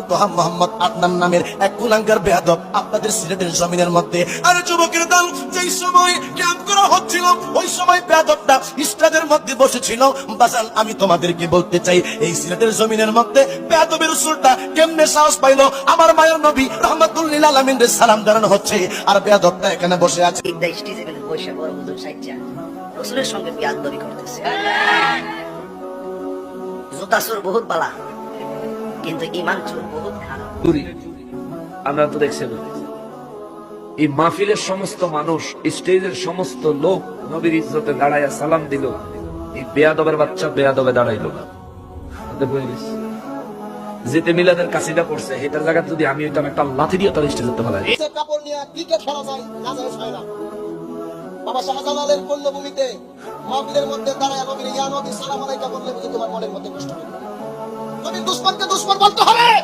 তোহা মোহাম্মদ আদনান নামের এক কুলাঙ্গার বেয়াদব আপনাদের সিলেটের জমিনের মধ্যে। আর যুবকের দল যেই সময় ক্যাম্প করা হচ্ছিল ওই সময় বেয়াদবটা স্টেজের মধ্যে বসেছিল। বাজান আমি তোমাদেরকে বলতে চাই এই সিলেটের জমিনের মধ্যে বেয়াদবের রাসূলটা কেমনে সাহস পাইলো আমার মায়ের নবী রাহমাতুল লিল আলামিনের সালাম জানানো হচ্ছে আর বেয়াদবটা এখানে বসে আছে। এই দেশটি যেখানে বসে বড় হুজুর সাইজা রাসূলের সঙ্গে বিয়াদবি করতেছে। জুতা চোর বহুত বালা কিন্তু ঈমান চোর বহুত খারাপ। আমরা তো দেখছি এই মাহফিলের সমস্ত মানুষ, স্টেজের সমস্ত লোক নবীর ইজ্জতে দাঁড়াইয়া সালাম দিল, এই বেয়াদবের বাচ্চা বেয়াদবে দাঁড়াইল না। যেতে মিলাদের কাছিটা পড়ছে এটার জায়গা যদি আমি ওইটা একটা লাথি দিয়ে তার স্টেজে ফেলাই। কাপড় নিয়ে ক্রিকেট খেলা যায় না যায় ছয়রা বাবা শাহজালালের পল্লভূমিতে মাহফিলের মধ্যে দাঁড়ায় নবীর ইয়া নবী সালাম আলাইকা বললে বুঝি তোমার মনের মধ্যে কষ্ট হবে। নবীর দুশমনকে দুশমন বলতে হবে।